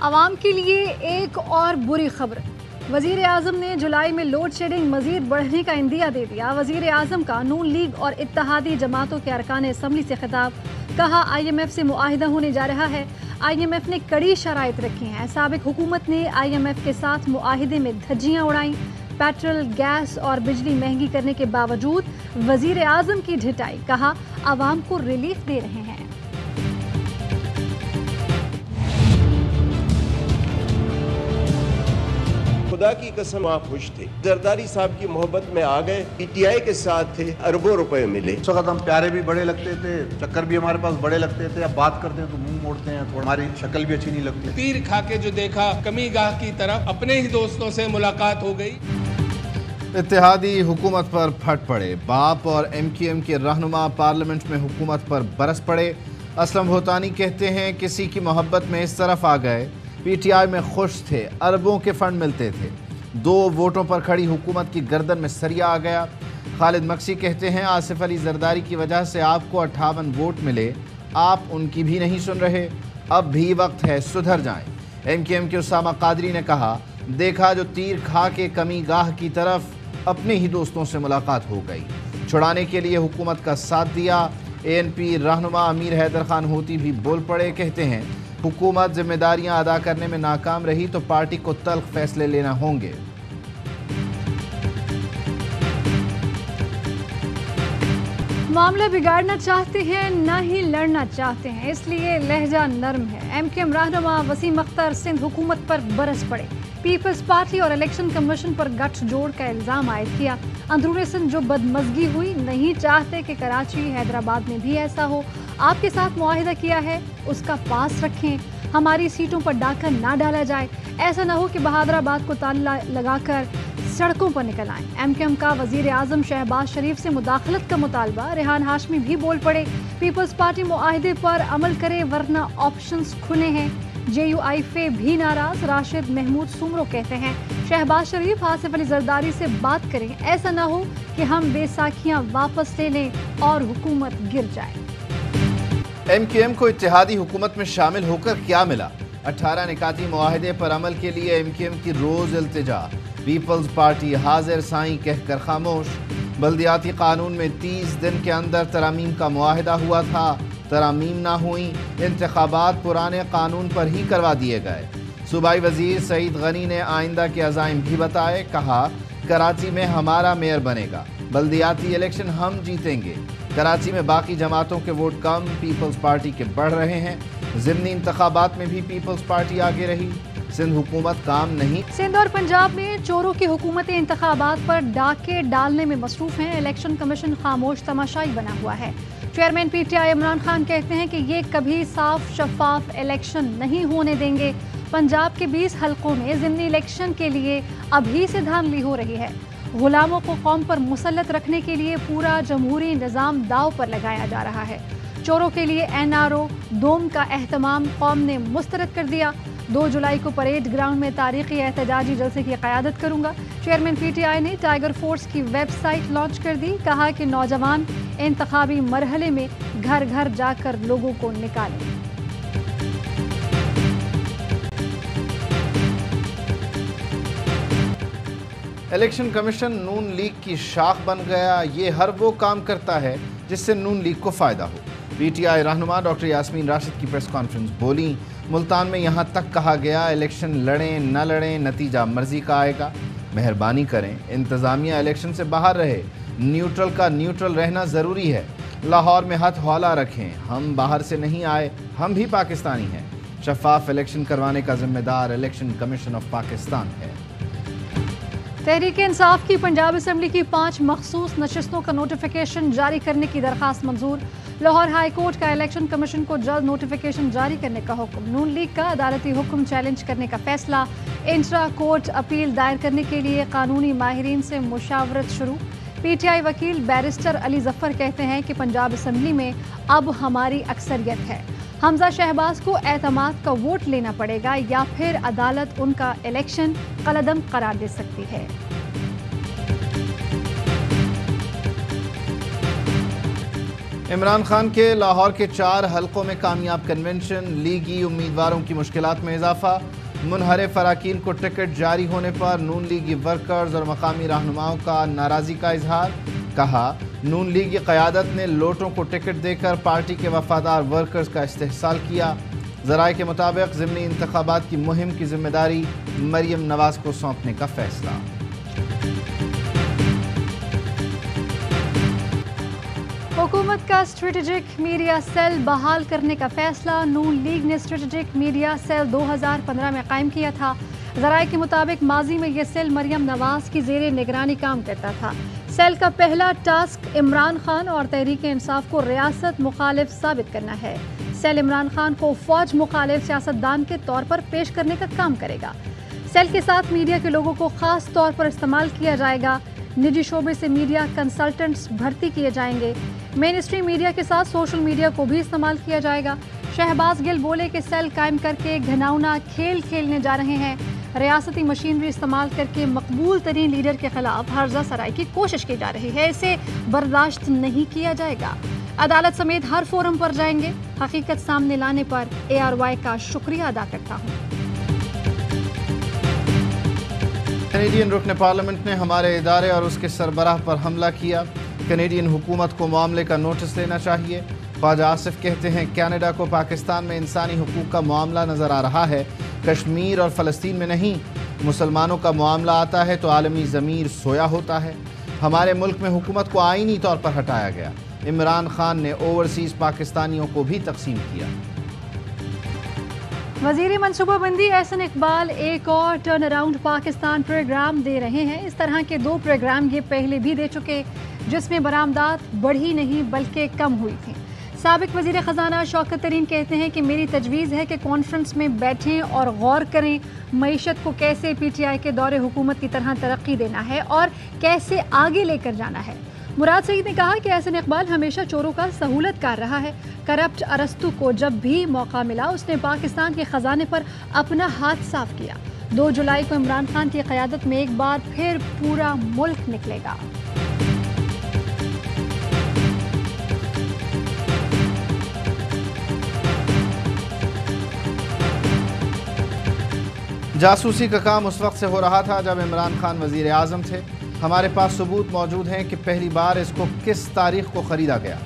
عوام کے لیے ایک اور بری خبر، وزیر اعظم نے جولائی میں لوڈ شیڈنگ مزید بڑھنے کا عندیہ دے دیا۔ وزیر اعظم کا نون لیگ اور اتحادی جماعتوں کے ارکان اسمبلی سے خطاب، کہا آئی ایم ایف سے معاہدہ ہونے جا رہا ہے۔ آئی ایم ایف نے کڑی شرائط رکھی ہیں۔ سابق حکومت نے آئی ایم ایف کے ساتھ معاہدے میں دھجیاں اڑائیں۔ پیٹرول، گیس اور بجلی مہنگی کرنے کے باوجود وزیر اعظم کی ڈھٹائی، کہا عوام کو ریلیف دے رہے ہیں۔ خدا کی قسم آپ خوش تھے، زرداری صاحب کی محبت میں آ گئے، پی ٹی آئی کے ساتھ تھے، اربوں روپے ملے۔ اس وقت ہم پیارے بھی بڑے لگتے تھے، چکر بھی ہمارے پاس بڑے لگتے تھے، اب بات کرتے ہیں تو منہ موڑتے ہیں، تو ہماری شکل بھی اچھی نہیں لگتی۔ تیر کھا کے جو دیکھا کمی گاہ کی طرف، اپنے ہی دوستوں سے ملاقات ہو گئی۔ اتحادی حکومت پر پھٹ پڑے، باپ اور ایم کیو ایم کے رہنما پارلیمنٹ میں حکومت پر برس پڑے۔ اسلم بھوتانی کہتے ہیں کسی کی محبت میں اس طرف آ گئے، پی ٹی آئی میں خوش تھے، اربوں کے فنڈ ملتے تھے، 2 ووٹوں پر کھڑی حکومت کی گردن میں سریا آ گیا۔ خالد مکسی کہتے ہیں آصف علی زرداری کی وجہ سے آپ کو 58 ووٹ ملے، آپ ان کی بھی نہیں سن رہے، اب بھی وقت ہے سدھر جائیں۔ ایم کیو ایم کے اسامہ قادری نے کہا دیکھا جو تیر کھا کے کمی گاہ کی طرف، اپنے ہی دوستوں سے ملاقات ہو گئی، چھڑانے کے لیے حکومت کا ساتھ دیا۔ اے این پی رہنما امیر حیدر خان ہوتی بھی بول پڑے، کہتے ہیں حکومت ذمہ داریاں ادا کرنے میں ناکام رہی تو پارٹی کو تلخ فیصلے لینا ہوں گے۔ معاملہ بگاڑنا چاہتے ہیں نہ ہی لڑنا چاہتے ہیں، اس لیے لہجہ نرم ہے۔ ایم کیو ایم رہنما وسیم اختر سندھ حکومت پر برس پڑے، پیپلز پارٹی اور الیکشن کمیشن پر گٹھ جوڑ کا الزام عائد کیا۔ اندرون سندھ جو بدمزگی ہوئی، نہیں چاہتے کہ کراچی، حیدرآباد میں بھی ایسا ہو۔ آپ کے ساتھ معاہدہ کیا ہے اس کا پاس رکھیں، ہماری سیٹوں پر ڈاکہ نہ ڈالا جائے، ایسا نہ ہو کہ بہادر آباد کو تالا لگا کر سڑکوں پر نکل آئیں۔ ایم کیو ایم کا وزیر اعظم شہباز شریف سے مداخلت کا مطالبہ، ریحان ہاشمی بھی بول پڑے، پیپلز پارٹی معاہدے پر عمل کرے ورنہ آپشنز کھلے ہیں۔ جے یو آئی فے بھی ناراض، راشد محمود سومرو کہتے ہیں شہباز شریف آصف علی زرداری سے بات کریں، ایسا نہ ہو کہ ہم بیساکھیاں واپس لے لیں اور حکومت گر جائے۔ ایم کیو ایم کو اتحادی حکومت میں شامل ہو کر کیا ملا؟ 18 نکاتی معاہدے پر عمل کے لیے ایم کیو ایم کی روز التجا، پیپلز پارٹی حاضر سائیں کہہ کر خاموش۔ بلدیاتی قانون میں 30 دن کے اندر ترامیم کا معاہدہ ہوا تھا، ترامیم نہ ہوئیں، انتخابات پرانے قانون پر ہی کروا دیے گئے۔ صوبائی وزیر سعید غنی نے آئندہ کے عزائم بھی بتائے، کہا کراچی میں ہمارا میئر بنے گا، بلدیاتی الیکشن ہم جیتیں گے۔ کراچی میں باقی جماعتوں کے ووٹ کم، پیپلز پارٹی کے بڑھ رہے ہیں۔ ضمنی انتخابات میں بھی پیپلز پارٹی آگے رہی، سندھ حکومت کام نہیں۔ سندھ اور پنجاب میں چوروں کی حکومتیں انتخابات پر ڈاکے ڈالنے میں مصروف ہیں، الیکشن کمیشن خاموش تماشائی بنا ہوا ہے۔ Chairman P T I Imran Khan کہتے ہیں کہ یہ کبھی صاف شفاف الیکشن نہیں ہونے دیں گے۔ پنجاب کے 20 حلقوں میں ضمنی الیکشن کے لیے ابھی سے دھاندلی ہو رہی ہے۔ غلاموں کو قوم پر مسلط رکھنے کے لیے پورا جمہوری نظام داؤ پر لگایا جا رہا ہے۔ چوروں کے لیے این آر او دوم کا اہتمام قوم نے مسترد کر دیا۔ 2 جولائی کو پریڈ گراؤنڈ میں تاریخی احتجاجی جلسے کی قیادت کروں گا۔ چیئرمین پی ٹی آئی نے ٹائیگر فورس کی ویب سائٹ لانچ کر دی، کہا کہ نوجوان انتخابی مرحلے میں گھر گھر جا کر لوگوں کو نکالیں۔ الیکشن کمیشن نون لیگ کی شاخ بن گیا، یہ ہر وہ کام کرتا ہے جس سے نون لیگ کو فائدہ ہو۔ پی ٹی آئی رہنما ڈاکٹر یاسمین راشد کی پریس کانفرنس بولیں، ملتان میں یہاں تک کہا گیا الیکشن لڑیں نہ لڑیں نتیجہ مرضی کا آئے گا، مہربانی کریں انتظامیہ الیکشن سے باہر رہے، نیوٹرل کا نیوٹرل رہنا ضروری ہے، لاہور میں ہاتھ ہولہ رکھیں، ہم باہر سے نہیں آئے، ہم بھی پاکستانی ہیں، شفاف الیکشن کروانے کا ذمہ دار الیکشن کمیشن آف پاکستان ہے۔ تحریک انصاف کی پنجاب اسمبلی کی 5 مخصوص نشستوں کا نوٹیفیکیشن جاری کرنے کی درخواست منظور۔ لاہور ہائی کورٹ کا الیکشن کمیشن کو جلد نوٹیفیکیشن جاری کرنے کا حکم۔ نون لیگ کا عدالتی حکم چیلنج کرنے کا فیصلہ، انٹرا کورٹ اپیل دائر کرنے کے لیے قانونی ماہرین سے مشاورت شروع۔ پی ٹی آئی وکیل بیرسٹر علی ظفر کہتے ہیں کہ پنجاب اسمبلی میں اب ہماری اکثریت ہے، حمزہ شہباز کو اعتماد کا ووٹ لینا پڑے گا یا پھر عدالت ان کا الیکشن کالعدم قرار دے سکتی ہے۔ عمران خان کے لاہور کے 4 حلقوں میں کامیاب کنونشن، لیگی امیدواروں کی مشکلات میں اضافہ، منحرف اراکین کو ٹکٹ جاری ہونے پر نون لیگی ورکرز اور مقامی رہنماؤں کا ناراضی کا اظہار، کہا نون لیگی قیادت نے لوٹوں کو ٹکٹ دے کر پارٹی کے وفادار ورکرز کا استحصال کیا، ذرائع کے مطابق ضمنی انتخابات کی مہم کی ذمہ داری مریم نواز کو سونپنے کا فیصلہ۔ حکومت کا اسٹریٹجک میڈیا سیل بحال کرنے کا فیصلہ، نون لیگ نے اسٹریٹجک میڈیا سیل 2015 میں قائم کیا تھا۔ ذرائع کے مطابق ماضی میں یہ سیل مریم نواز کی زیر نگرانی کام کرتا تھا۔ سیل کا پہلا ٹاسک عمران خان اور تحریک انصاف کو ریاست مخالف ثابت کرنا ہے۔ سیل عمران خان کو فوج مخالف سیاستدان کے طور پر پیش کرنے کا کام کرے گا۔ سیل کے ساتھ میڈیا کے لوگوں کو خاص طور پر استعمال کیا جائے گا۔ نجی شعبے سے میڈیا کنسلٹنٹس بھرتی کیے جائیں گے۔ مین اسٹریم میڈیا کے ساتھ سوشل میڈیا کو بھی استعمال کیا جائے گا۔ شہباز گل بولے کہ سیل قائم کر کے گھناؤنا کھیل کھیلنے جا رہے ہیں۔ ریاستی مشینری استعمال کر کے مقبول ترین لیڈر کے خلاف ہرزہ سرائی کی کوشش کی جا رہی ہے، اسے برداشت نہیں کیا جائے گا۔ عدالت سمیت ہر فورم پر جائیں گے۔ حقیقت سامنے لانے پر ARY کا شکریہ ادا کرتا ہوں۔ کینیڈین رکن پارلیمنٹ نے ہمارے ادارے اور اس کے سربراہ پر حملہ کیا، کینیڈین حکومت کو معاملے کا نوٹس لینا چاہیے۔ خواجہ آصف کہتے ہیں کینیڈا کو پاکستان میں انسانی حقوق کا معاملہ نظر آ رہا ہے، کشمیر اور فلسطین میں نہیں۔ مسلمانوں کا معاملہ آتا ہے تو عالمی ضمیر سویا ہوتا ہے۔ ہمارے ملک میں حکومت کو آئینی طور پر ہٹایا گیا۔ عمران خان نے اوورسیز پاکستانیوں کو بھی تقسیم کیا۔ وزیر منصوبہ بندی احسن اقبال ایک اور ٹرن اراؤنڈ پاکستان پروگرام دے رہے ہیں۔ اس طرح کے 2 پروگرام یہ پہلے بھی دے چکے، جس میں برآمدات بڑھی نہیں بلکہ کم ہوئی تھیں۔ سابق وزیر خزانہ شوکت ترین کہتے ہیں کہ میری تجویز ہے کہ کانفرنس میں بیٹھیں اور غور کریں معیشت کو کیسے PTI کے دور حکومت کی طرح ترقی دینا ہے اور کیسے آگے لے کر جانا ہے۔ مراد سعید نے کہا کہ احسن اقبال ہمیشہ چوروں کا سہولت کار رہا ہے۔ کرپٹ ارسطو کو جب بھی موقع ملا اس نے پاکستان کے خزانے پر اپنا ہاتھ صاف کیا۔ 2 جولائی کو عمران خان کی قیادت میں ایک بار پھر پورا ملک نکلے گا۔ جاسوسی کا کام اس وقت سے ہو رہا تھا جب عمران خان وزیر اعظم تھے۔ ہمارے پاس ثبوت موجود ہیں کہ پہلی بار اس کو کس تاریخ کو خریدا گیا۔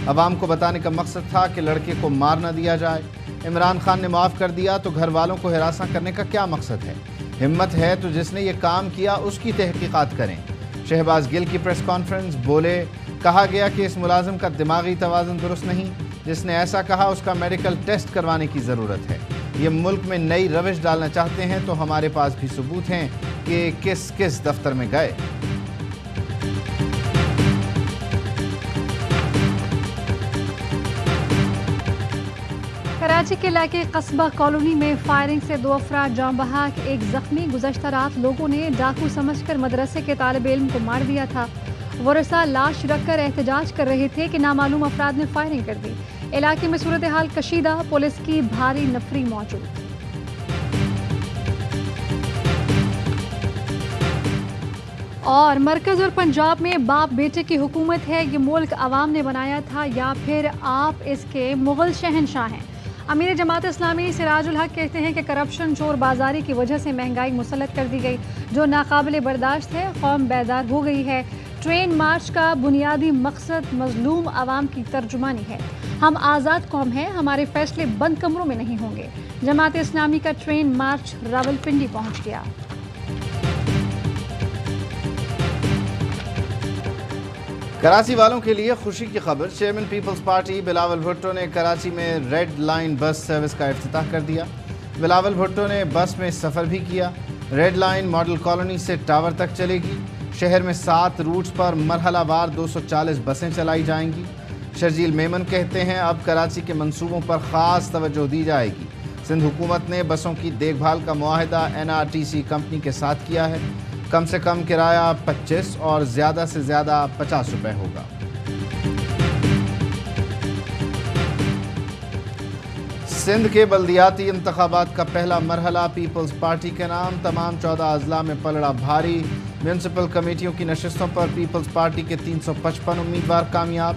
عوام کو بتانے کا مقصد تھا کہ لڑکے کو مار نہ دیا جائے۔ عمران خان نے معاف کر دیا تو گھر والوں کو ہراساں کرنے کا کیا مقصد ہے؟ ہمت ہے تو جس نے یہ کام کیا اس کی تحقیقات کریں۔ شہباز گل کی پریس کانفرنس، بولے کہا گیا کہ اس ملازم کا دماغی توازن درست نہیں، جس نے ایسا کہا اس کا میڈیکل ٹیسٹ کروانے کی ضرورت ہے۔ یہ ملک میں نئی روش ڈالنا چاہتے ہیں تو ہمارے پاس بھی ثبوت ہیں کہ کس کس دفتر میں گئے۔ کراچی کے علاقے قصبہ کالونی میں فائرنگ سے 2 افراد جاں بحق، 1 زخمی۔ گزشتہ رات لوگوں نے ڈاکو سمجھ کر مدرسے کے طالب علم کو مار دیا تھا۔ ورثاء لاش رکھ کر احتجاج کر رہے تھے کہ نامعلوم افراد نے فائرنگ کر دی۔ علاقے میں صورتحال کشیدہ، پولیس کی بھاری نفری موجود۔ اور مرکز اور پنجاب میں باپ بیٹے کی حکومت ہے۔ یہ ملک عوام نے بنایا تھا یا پھر آپ اس کے مغل شہنشاہ ہیں؟ امیر جماعت اسلامی سراج الحق کہتے ہیں کہ کرپشن، چور بازاری کی وجہ سے مہنگائی مسلط کر دی گئی جو ناقابل برداشت ہے۔ قوم بیدار ہو گئی ہے۔ ٹرین مارچ کا بنیادی مقصد مظلوم عوام کی ترجمانی ہے۔ ہم آزاد قوم ہیں، ہمارے فیصلے بند کمروں میں نہیں ہوں گے۔ جماعت اسلامی کا ٹرین مارچ راولپنڈی پہنچ گیا۔ کراچی والوں کے لیے خوشی کی خبر، چیئرمین پیپلز پارٹی بلاول بھٹو نے کراچی میں ریڈ لائن بس سروس کا افتتاح کر دیا۔ بلاول بھٹو نے بس میں سفر بھی کیا۔ ریڈ لائن ماڈل کالونی سے ٹاور تک چلے گی۔ شہر میں 7 روٹس پر مرحلہ وار 240 بسیں چلائی جائیں گی۔ شرجیل میمن کہتے ہیں اب کراچی کے منصوبوں پر خاص توجہ دی جائے گی۔ سندھ حکومت نے بسوں کی دیکھ بھال کا معاہدہ NRTC کمپنی کے ساتھ کیا ہے۔ کم سے کم کرایہ 25 اور زیادہ سے زیادہ 50 روپے ہوگا۔ سندھ کے بلدیاتی انتخابات کا پہلا مرحلہ پیپلز پارٹی کے نام، تمام 14 اضلاع میں پلڑا بھاری۔ میونسپل کمیٹیوں کی نشستوں پر پیپلز پارٹی کے 355 امیدوار کامیاب۔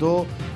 2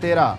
13,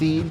3,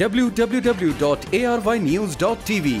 www.arvynews.tv।